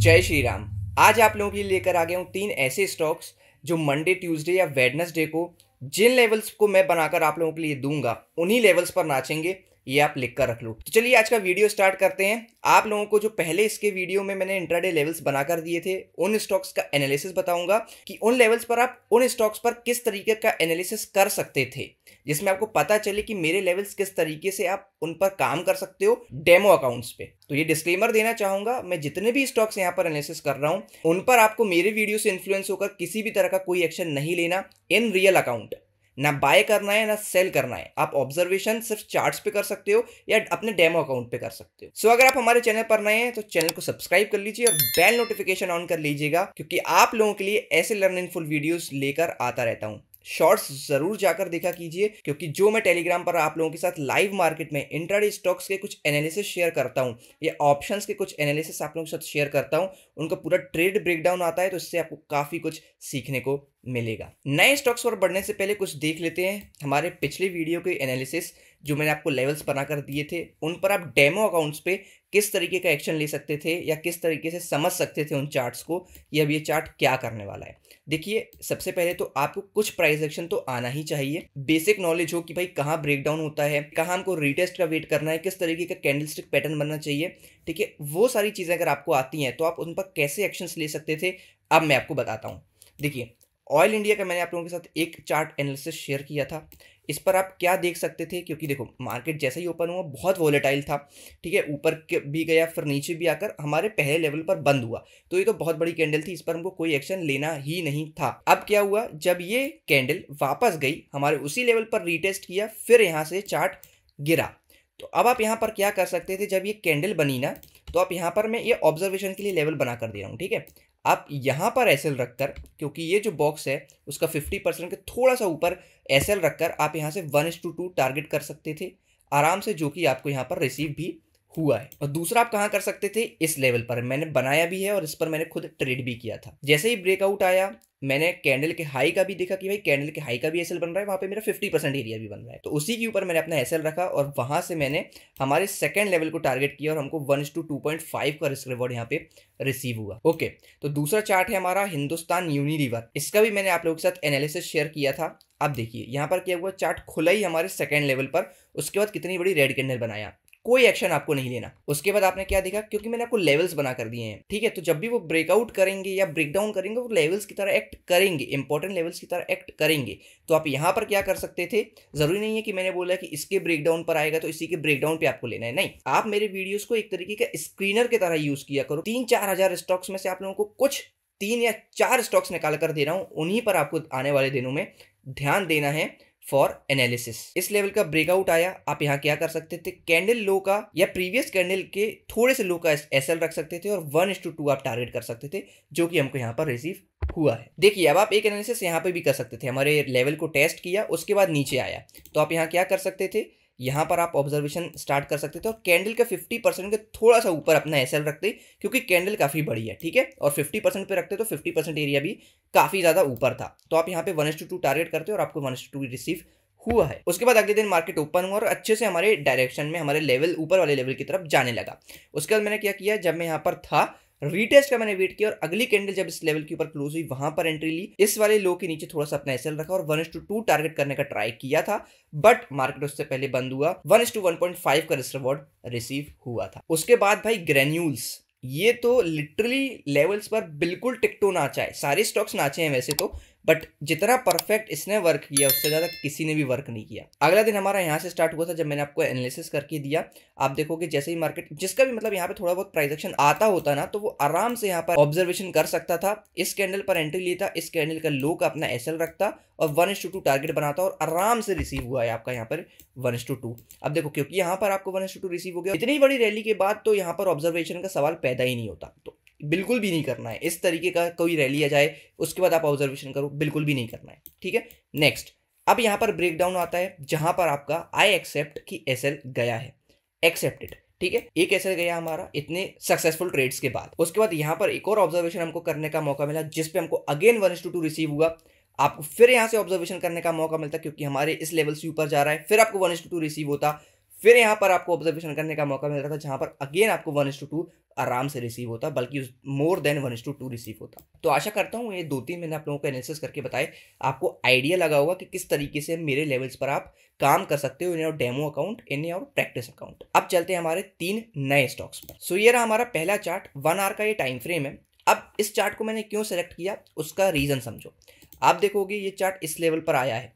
जय श्री राम। आज आप लोगों के लिए लेकर आ गया हूँ 3 ऐसे स्टॉक्स जो मंडे, ट्यूसडे या वेडनेसडे को जिन लेवल्स को मैं बनाकर आप लोगों के लिए दूंगा उन्हीं लेवल्स पर नाचेंगे। ये आप लिख कर रख लो। तो चलिए आज का वीडियो स्टार्ट करते हैं। आप लोगों को जो पहले इसके वीडियो में मैंने इंट्राडे लेवल्स बनाकर दिए थे उन स्टॉक्स का एनालिसिस बताऊंगा कि उन लेवल्स पर आप उन स्टॉक्स पर किस तरीके का एनालिसिस कर सकते थे, जिसमें आपको पता चले कि मेरे लेवल्स किस तरीके से आप उन पर काम कर सकते हो डेमो अकाउंट्स पे। तो ये डिस्क्लेमर देना चाहूंगा, मैं जितने भी स्टॉक्स यहाँ पर एनालिसिस कर रहा हूँ उन पर आपको मेरे वीडियो से इन्फ्लुएंस होकर किसी भी तरह का कोई एक्शन नहीं लेना इन रियल अकाउंट। ना बाय करना है ना सेल करना है। आप ऑब्जर्वेशन सिर्फ चार्ट्स पे कर सकते हो या अपने डेमो अकाउंट पे कर सकते हो। सो अगर आप हमारे चैनल पर नए हैं तो चैनल को सब्सक्राइब कर लीजिए और बेल नोटिफिकेशन ऑन कर लीजिएगा, क्योंकि आप लोगों के लिए ऐसे लर्निंगफुल वीडियोस लेकर आता रहता हूँ। शॉर्ट्स जरूर जाकर देखा कीजिए, क्योंकि जो मैं टेलीग्राम पर आप लोगों के साथ लाइव मार्केट में इंट्राडे स्टॉक्स के कुछ एनालिसिस शेयर करता हूं या ऑप्शंस के कुछ एनालिसिस आप लोगों के साथ शेयर करता हूं, उनका पूरा ट्रेड ब्रेकडाउन आता है, तो इससे आपको काफी कुछ सीखने को मिलेगा। नए स्टॉक्स पर बढ़ने से पहले कुछ देख लेते हैं हमारे पिछले वीडियो के एनालिसिस जो मैंने आपको लेवल्स बनाकर दिए थे, उन पर आप डेमो अकाउंट्स पे किस तरीके का एक्शन ले सकते थे या किस तरीके से समझ सकते थे उन चार्ट्स को, या अब ये चार्ट क्या करने वाला है। देखिए, सबसे पहले तो आपको कुछ प्राइस एक्शन तो आना ही चाहिए, बेसिक नॉलेज हो कि भाई कहाँ ब्रेकडाउन होता है, कहाँ हमको रीटेस्ट का वेट करना है, किस तरीके का कैंडलस्टिक पैटर्न बनना चाहिए। ठीक है, वो सारी चीज़ें अगर आपको आती हैं तो आप उन पर कैसे एक्शंस ले सकते थे अब मैं आपको बताता हूँ। देखिए, ऑयल इंडिया का मैंने आप लोगों के साथ एक चार्ट एनालिसिस शेयर किया था। इस पर आप क्या देख सकते थे, क्योंकि देखो मार्केट जैसे ही ओपन हुआ बहुत वोलेटाइल था। ठीक है, ऊपर भी गया फिर नीचे भी आकर हमारे पहले लेवल पर बंद हुआ, तो ये तो बहुत बड़ी कैंडल थी, इस पर हमको कोई एक्शन लेना ही नहीं था। अब क्या हुआ, जब ये कैंडल वापस गई हमारे उसी लेवल पर रीटेस्ट किया, फिर यहाँ से चार्ट गिरा। तो अब आप यहाँ पर क्या कर सकते थे, जब ये कैंडल बनी ना, तो आप यहाँ पर मैं ये ऑब्जर्वेशन के लिए लेवल बना कर दे रहा हूँ। ठीक है, आप यहाँ पर एसएल रखकर, क्योंकि ये जो बॉक्स है उसका 50% के थोड़ा सा ऊपर एसएल रखकर आप यहाँ से 1:2 टारगेट कर सकते थे आराम से, जो कि आपको यहाँ पर रिसीव भी हुआ है। और दूसरा आप कहाँ कर सकते थे, इस लेवल पर मैंने बनाया भी है और इस पर मैंने खुद ट्रेड भी किया था। जैसे ही ब्रेकआउट आया मैंने कैंडल के हाई का भी देखा कि भाई कैंडल के हाई का भी एसएल बन रहा है, वहाँ पे मेरा 50% एरिया भी बन रहा है, तो उसी के ऊपर मैंने अपना एसएल रखा और वहाँ से मैंने हमारे सेकंड लेवल को टारगेट किया और हमको 1:2.5 का रिस्क रिवॉर्ड यहाँ पे रिसीव हुआ। ओके, तो दूसरा चार्ट है हमारा हिंदुस्तान यूनिलीवर। इसका भी मैंने आप लोगों के साथ एनालिसिस शेयर किया था। अब देखिए यहाँ पर क्या हुआ, चार्ट खुला ही हमारे सेकंड लेवल पर, उसके बाद कितनी बड़ी रेड कैंडल बनाया, कोई एक्शन आपको नहीं लेना। उसके बाद आपने क्या देखा, क्योंकि मैंने आपको लेवल्स बना कर दिए हैं। ठीक है, तो जब भी वो ब्रेकआउट करेंगे या ब्रेकडाउन करेंगे वो लेवल्स की तरह एक्ट करेंगे, इंपॉर्टेंट लेवल्स की तरह एक्ट करेंगे। तो आप यहाँ पर क्या कर सकते थे, जरूरी नहीं है कि मैंने बोला कि इसके ब्रेकडाउन पर आएगा तो इसी के ब्रेकडाउन पे आपको लेना है, नहीं। आप मेरे वीडियोस को एक तरीके का स्क्रीनर की तरह यूज किया करो। 3-4 हजार स्टॉक्स में से आप लोगों को कुछ 3 या 4 स्टॉक्स निकाल कर दे रहा हूं, उन्हीं पर आपको आने वाले दिनों में ध्यान देना है फॉर एनालिसिस। इस लेवल का ब्रेकआउट आया, आप यहाँ क्या कर सकते थे, कैंडल लो का या प्रीवियस कैंडल के थोड़े से लो का एसएल रख सकते थे और 1:2 आप टारगेट कर सकते थे, जो कि हमको यहाँ पर रिसीव हुआ है। देखिए, अब आप एक एनालिसिस यहाँ पे भी कर सकते थे। हमारे लेवल को टेस्ट किया, उसके बाद नीचे आया, तो आप यहाँ क्या कर सकते थे, यहाँ पर आप ऑब्जर्वेशन स्टार्ट कर सकते थे और कैंडल का 50% के थोड़ा सा ऊपर अपना एसएल रखते, क्योंकि कैंडल काफ़ी बड़ी है। ठीक है, और 50% पे रखते तो 50% एरिया भी काफ़ी ज़्यादा ऊपर था, तो आप यहाँ पे 1:2 टारगेट करते और आपको 1:2 रिसीव हुआ है। उसके बाद अगले दिन मार्केट ओपन हुआ और अच्छे से हमारे डायरेक्शन में हमारे लेवल ऊपर वाले लेवल की तरफ जाने लगा। उसके बाद मैंने क्या किया, जब मैं यहाँ पर था रीटेस्ट का मैंने वेट किया और अगली कैंडल जब इस लेवल के ऊपर क्लोज हुई वहां पर एंट्री ली, इस वाले लो के नीचे थोड़ा सा अपना एसएल रखा और 1:2 टारगेट करने का ट्राई किया था, बट मार्केट उससे पहले बंद हुआ, 1:1.5 का रिस्क रिवॉर्ड रिसीव हुआ था। उसके बाद भाई ग्रेन्यूल्स, ये तो लिटरली लेवल्स पर बिल्कुल टिकटो नाचा है। सारे स्टॉक्स नाचे हैं वैसे तो, बट जितना परफेक्ट इसने वर्क किया उससे ज्यादा किसी ने भी वर्क नहीं किया। अगला दिन हमारा यहाँ से स्टार्ट हुआ था, जब मैंने आपको एनालिसिस करके दिया। आप देखोगे जैसे ही मार्केट, जिसका भी मतलब यहाँ पे थोड़ा बहुत प्राइस एक्शन आता होता ना, तो वो आराम से यहाँ पर ऑब्जर्वेशन कर सकता था, इस कैंडल पर एंट्री लेता, इस कैंडल का लो का अपना एसएल रखता और 1:2 टारगेट बनाता और आराम से रिसीव हुआ है आपका यहाँ पर 1:2। अब देखो, क्योंकि यहाँ पर आपको 1:2 रिसीव हो गया, इतनी बड़ी रैली के बाद तो यहाँ पर ऑब्जर्वेशन का सवाल पैदा ही नहीं होता, तो बिल्कुल भी नहीं करना है। इस तरीके का कोई रैली आ जाए उसके बाद आप ऑब्जर्वेशन करो, बिल्कुल भी नहीं करना है। ठीक है, नेक्स्ट, अब यहाँ पर ब्रेकडाउन आता है जहां पर आपका आई एक्सेप्ट की एसएल गया है, एक्सेप्टेड। ठीक है, एक एसएल गया हमारा इतने सक्सेसफुल ट्रेड्स के बाद। उसके बाद यहाँ पर एक और ऑब्जर्वेशन हमको करने का मौका मिला, जिसपे हमको अगेन 1:2 रिसीव हुआ। आपको फिर यहाँ से ऑब्जर्वेशन करने का मौका मिलता, क्योंकि हमारे इस लेवल से ऊपर जा रहा है, फिर आपको 1:2 रिसीव होता, फिर यहाँ पर आपको ऑब्जर्वेशन करने का मौका मिल रहा था जहाँ पर अगेन आपको 1:2 आराम से रिसीव होता, बल्कि मोर देन 1:2 रिसीव होता। तो आशा करता हूँ ये 2-3 मैंने आप लोगों को एनालिसिस करके बताए, आपको आइडिया लगा होगा कि किस तरीके से मेरे लेवल्स पर आप काम कर सकते हो in your demo account, in your practice account. अब चलते हैं हमारे 3 नए स्टॉक्स पर। सो ये रहा हमारा पहला चार्ट, 1 आवर का ये टाइम फ्रेम है। अब इस चार्ट को मैंने क्यों सेलेक्ट किया उसका रीजन समझो। आप देखोगे ये चार्ट इस लेवल पर आया है।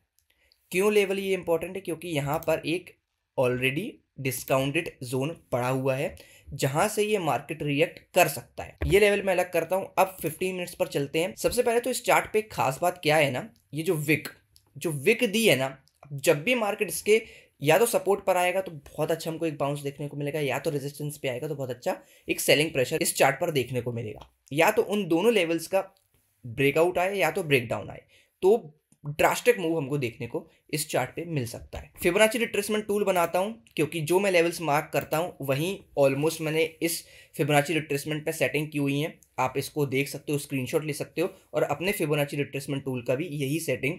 क्यों लेवल ये इंपॉर्टेंट है? क्योंकि यहाँ पर एक ऑलरेडी डिस्काउंटेड जोन पड़ा हुआ है जहां से ये मार्केट रिएक्ट कर सकता है। ये लेवल मैं अलग करता हूं। अब 15 मिनट्स पर चलते हैं। सबसे पहले तो इस चार्ट पे खास बात क्या है ना, ये जो विक दी है ना, जब भी मार्केट इसके या तो सपोर्ट पर आएगा तो बहुत अच्छा हमको एक बाउंस देखने को मिलेगा, या तो रेजिस्टेंस पे आएगा तो बहुत अच्छा एक सेलिंग प्रेशर इस चार्ट पर देखने को मिलेगा। या तो उन दोनों लेवल्स का ब्रेकआउट आए या तो ब्रेकडाउन आए, तो ड्रास्टिक मूव हमको देखने को इस चार्ट पे मिल सकता है। फिबोनाची रिट्रेसमेंट टूल बनाता हूं क्योंकि जो मैं लेवल्स मार्क करता हूं वहीं ऑलमोस्ट मैंने इस फिबोनाची रिट्रेसमेंट पे सेटिंग की हुई है। आप इसको देख सकते हो, स्क्रीनशॉट ले सकते हो और अपने फिबोनाची रिट्रेसमेंट टूल का भी यही सेटिंग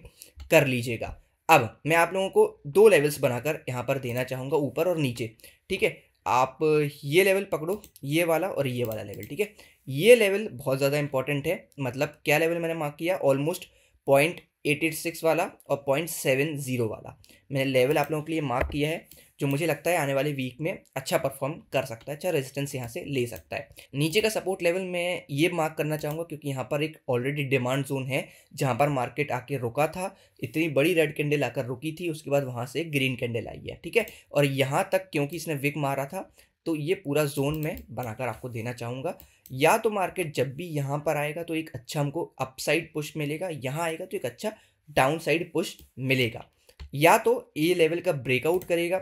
कर लीजिएगा। अब मैं आप लोगों को 2 लेवल्स बनाकर यहाँ पर देना चाहूँगा, ऊपर और नीचे। ठीक है, आप ये लेवल पकड़ो, ये वाला और ये वाला लेवल। ठीक है, ये लेवल बहुत ज़्यादा इंपॉर्टेंट है। मतलब क्या लेवल मैंने मार्क किया? ऑलमोस्ट 0.886 वाला और 0.70 वाला मैंने लेवल आप लोगों के लिए मार्क किया है, जो मुझे लगता है आने वाले वीक में अच्छा परफॉर्म कर सकता है, अच्छा रेजिस्टेंस यहाँ से ले सकता है। नीचे का सपोर्ट लेवल मैं ये मार्क करना चाहूँगा क्योंकि यहाँ पर एक ऑलरेडी डिमांड जोन है जहाँ पर मार्केट आके रुका था। इतनी बड़ी रेड कैंडल आकर रुकी थी, उसके बाद वहाँ से ग्रीन कैंडल आई है। ठीक है, और यहाँ तक क्योंकि इसने विक मारा था तो ये पूरा जोन में बनाकर आपको देना चाहूँगा। या तो मार्केट जब भी यहाँ पर आएगा तो एक अच्छा हमको अपसाइड पुश मिलेगा, यहाँ आएगा तो एक अच्छा डाउन साइड पुश मिलेगा, या तो ये लेवल का ब्रेकआउट करेगा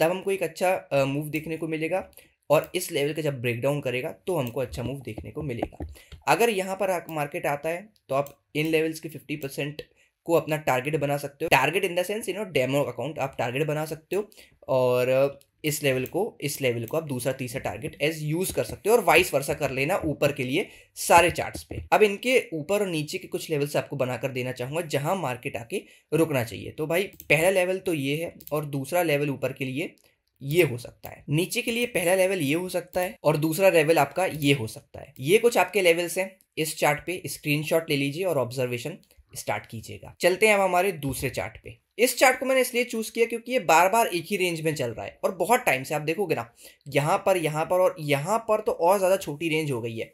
तब हमको एक अच्छा मूव देखने को मिलेगा, और इस लेवल का जब ब्रेकडाउन करेगा तो हमको अच्छा मूव देखने को मिलेगा। अगर यहाँ पर मार्केट आता है तो आप इन लेवल्स के 50% को अपना टारगेट बना सकते हो। Target in the sense demo account आप टारगेट बना सकते हो, और इस लेवल को आप दूसरा तीसरा टारगेट एज यूज कर सकते हो, और वाइस वर्सा कर लेना ऊपर के लिए सारे चार्ट्स पे। अब इनके ऊपर और नीचे के कुछ लेवल्स आपको बनाकर देना चाहूंगा जहां मार्केट आके रुकना चाहिए। तो भाई पहला लेवल तो ये है, और दूसरा लेवल ऊपर के लिए ये हो सकता है। नीचे के लिए पहला लेवल ये हो सकता है और दूसरा लेवल आपका ये हो सकता है। ये कुछ आपके लेवल्स हैं इस चार्ट पे। स्क्रीनशॉट ले लीजिए और ऑब्जर्वेशन स्टार्ट कीजिएगा। चलते हैं अब हमारे दूसरे चार्ट पे। इस चार्ट को मैंने इसलिए चूज किया क्योंकि ये बार बार एक ही रेंज में चल रहा है और बहुत टाइम से। आप देखोगे ना, यहाँ पर और यहाँ पर तो और ज़्यादा छोटी रेंज हो गई है।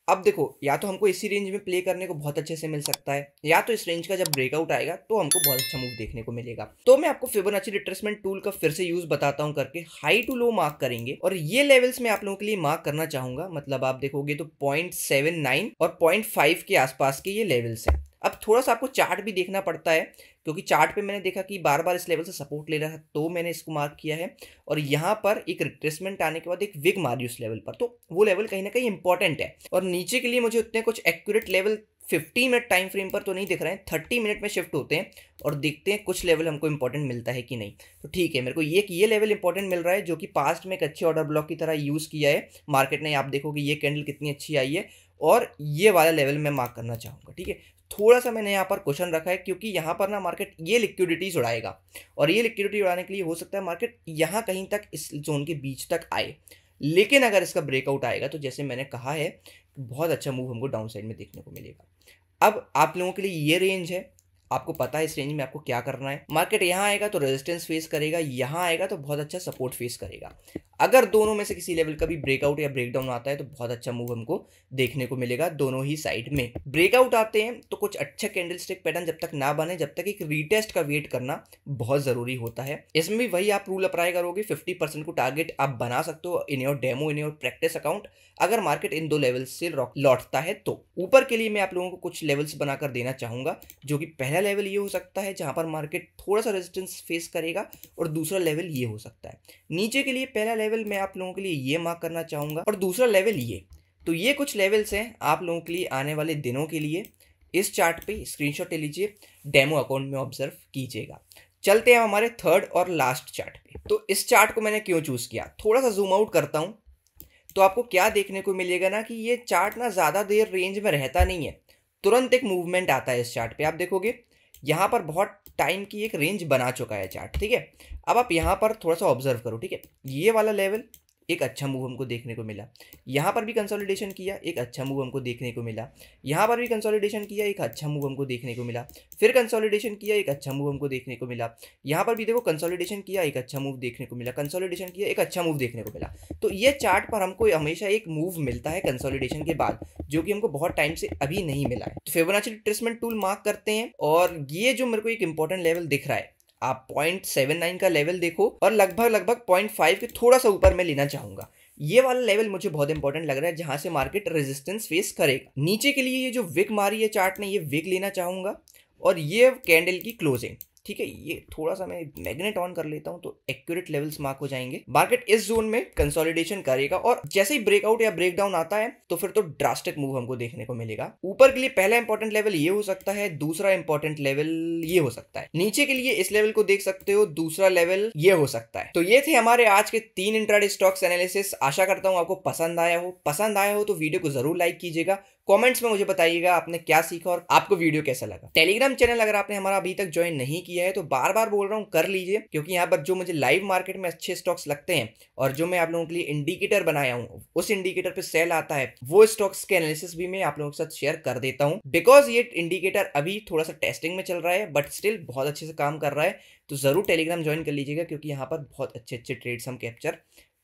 अब देखो, या तो हमको इसी रेंज में प्ले करने को बहुत अच्छे से मिल सकता है, या तो इस रेंज का जब ब्रेकआउट आएगा तो हमको बहुत अच्छा मूव देखने को मिलेगा। तो मैं आपको फिबोनाची रिट्रेसमेंट टूल का फिर से यूज बताता हूं करके। हाई टू लो मार्क करेंगे और ये लेवल्स मैं आप लोगों के लिए मार्क करना चाहूंगा। मतलब आप देखोगे तो 0.79 और 0.5 के आसपास के ये लेवल्स हैं। अब थोड़ा सा आपको चार्ट भी देखना पड़ता है क्योंकि चार्ट पे मैंने देखा कि बार बार इस लेवल से सपोर्ट ले रहा है, तो मैंने इसको मार्क किया है। और यहाँ पर एक रिट्रेसमेंट आने के बाद एक विग मारी उस लेवल पर, तो वो लेवल कहीं ना कहीं इंपॉर्टेंट है। और नीचे के लिए मुझे उतने कुछ accurate level 50 minute time frame पर तो नहीं दिख रहे हैं, 30 मिनट में शिफ्ट होते हैं और देखते हैं कुछ लेवल हमको इंपॉर्टेंट मिलता है कि नहीं। तो ठीक है, मेरे को ये लेवल इंपॉर्टेंट मिल रहा है जो कि पास्ट में एक अच्छे ऑर्डर ब्लॉक की तरह यूज़ किया है मार्केट ने। आप देखोगे ये कैंडल कितनी अच्छी आई है, और ये वाला लेवल मैं मार्क करना चाहूँगा। ठीक है, थोड़ा सा मैंने यहाँ पर क्वेश्चन रखा है क्योंकि यहाँ पर ना मार्केट ये लिक्विडिटीज उड़ाएगा, और ये लिक्विडिटी उड़ाने के लिए हो सकता है मार्केट यहाँ कहीं तक इस जोन के बीच तक आए। लेकिन अगर इसका ब्रेकआउट आएगा तो जैसे मैंने कहा है, बहुत अच्छा मूव हमको डाउन साइड में देखने को मिलेगा। अब आप लोगों के लिए ये रेंज है, आपको पता है इस रेंज में आपको क्या करना है। मार्केट यहाँ आएगा तो रेजिस्टेंस फेस करेगा, यहाँ आएगा तो बहुत अच्छा सपोर्ट फेस करेगा। अगर दोनों में से किसी लेवल का भी ब्रेकआउट या ब्रेकडाउन आता है तो बहुत अच्छा मूव हमको देखने को मिलेगा दोनों ही साइड में। ब्रेकआउट आते हैं तो कुछ अच्छा कैंडल स्टिक पैटर्न जब तक ना बने, जब तक एक रीटेस्ट का वेट करना बहुत जरूरी होता है। इसमें भी वही आप रूल अप्लाई करोगे, 50% को टारगेट आप बना सकते हो in your demo, in your practice account. अगर मार्केट इन 2 लेवल्स से लौटता है तो ऊपर के लिए मैं आप लोगों को कुछ लेवल्स बनाकर देना चाहूंगा, जो कि पहला लेवल ये हो सकता है जहां पर मार्केट थोड़ा सा रेजिस्टेंस फेस करेगा, और दूसरा लेवल ये हो सकता है। नीचे के लिए पहला लेवल मैं आप लोगों के लिए ये मार्क करना चाहूंगा, और दूसरा लेवल ये। तो ये कुछ लेवल्स हैं आप लोगों के लिए आने वाले दिनों के लिए। इस चार्ट पे स्क्रीनशॉट ले लीजिए, डेमो अकाउंट में ऑब्जर्व कीजिएगा। चलते हैं हमारे थर्ड और लास्ट चार्ट पे। तो इस चार्ट को मैंने क्यों चूज किया, थोड़ा सा जूम आउट करता हूं तो आपको क्या देखने को मिलेगा ना कि ये चार्ट ना ज़्यादा देर रेंज में रहता नहीं है, तुरंत एक मूवमेंट आता है इस चार्ट पे। आप देखोगे यहाँ पर बहुत टाइम की एक रेंज बना चुका है चार्ट, ठीक है। अब आप यहाँ पर थोड़ा सा ऑब्जर्व करो, ठीक है। ये वाला लेवल एक अच्छा मूव हमको देखने को मिला, यहाँ पर भी कंसोलिडेशन किया, एक अच्छा मूव हमको देखने को मिला, यहाँ पर भी कंसोलिडेशन किया, एक अच्छा मूव हमको देखने को मिला, फिर कंसोलिडेशन किया, एक अच्छा मूव हमको देखने को मिला, यहाँ पर भी देखो कंसोलिडेशन किया, एक अच्छा मूव देखने को मिला, कंसोलिडेशन किया, एक अच्छा मूव देखने को मिला। तो ये चार्ट पर हमको हमेशा एक मूव मिलता है कंसोलिडेशन के बाद, जो कि हमको बहुत टाइम से अभी नहीं मिला है। तो फिबोनाची रिट्रेसमेंट टूल मार्क करते हैं, और ये जो मेरे को एक इंपॉर्टेंट लेवल दिख रहा है, आप 0.79 का लेवल देखो और लगभग 0.5 के थोड़ा सा ऊपर मैं लेना चाहूंगा। ये वाला लेवल मुझे बहुत इंपॉर्टेंट लग रहा है, जहां से मार्केट रेजिस्टेंस फेस करेगा। नीचे के लिए ये जो विक मारी है चार्ट ने, ये विक लेना चाहूंगा, और ये कैंडल की क्लोजिंग, ठीक है। ये थोड़ा सा मैं मैग्नेट ऑन कर लेता हूं तो एक्यूरेट लेवल्स मार्क हो जाएंगे। मार्केट इस जोन में कंसोलिडेशन करेगा, और जैसे ही ब्रेकआउट या ब्रेकडाउन आता है तो फिर तो ड्रास्टिक मूव हमको देखने को मिलेगा। ऊपर के लिए पहला इंपॉर्टेंट लेवल ये हो सकता है, दूसरा इंपॉर्टेंट लेवल ये हो सकता है। नीचे के लिए इस लेवल को देख सकते हो, दूसरा लेवल ये हो सकता है। तो ये थे हमारे आज के 3 इंट्राडे स्टॉक्स एनालिसिस। आशा करता हूं आपको पसंद आया हो तो वीडियो को जरूर लाइक कीजिएगा। कमेंट्स में मुझे बताइएगा आपने क्या सीखा और आपको वीडियो कैसा लगा। टेलीग्राम चैनल अगर आपने हमारा अभी तक ज्वाइन नहीं किया है तो बार बार बोल रहा हूँ कर लीजिए, क्योंकि यहाँ पर जो मुझे लाइव मार्केट में अच्छे स्टॉक्स लगते हैं और जो मैं आप लोगों के लिए इंडिकेटर बनाया हूँ, उस इंडिकेटर पे सेल आता है, वो स्टॉक्स के एनालिसिस भी मैं आप लोगों के साथ शेयर कर देता हूँ। बिकॉज ये इंडिकेटर अभी थोड़ा सा टेस्टिंग में चल रहा है, बट स्टिल बहुत अच्छे से काम कर रहा है। तो जरूर टेलीग्राम ज्वाइन कर लीजिएगा, क्योंकि यहाँ पर बहुत अच्छे ट्रेड्स हम कैप्चर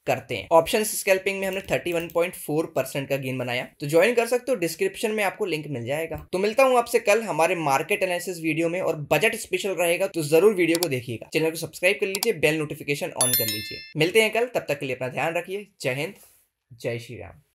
करते हैं। ऑप्शन स्कैल्पिंग में हमने 31.4% का गेन बनाया, तो ज्वाइन कर सकते हो, डिस्क्रिप्शन में आपको लिंक मिल जाएगा। तो मिलता हूं आपसे कल हमारे मार्केट एनालिसिस वीडियो में, और बजट स्पेशल रहेगा, तो जरूर वीडियो को देखिएगा। चैनल को सब्सक्राइब कर लीजिए, बेल नोटिफिकेशन ऑन कर लीजिए। मिलते हैं कल, तब तक के लिए अपना ध्यान रखिए। जय हिंद, जय श्री राम।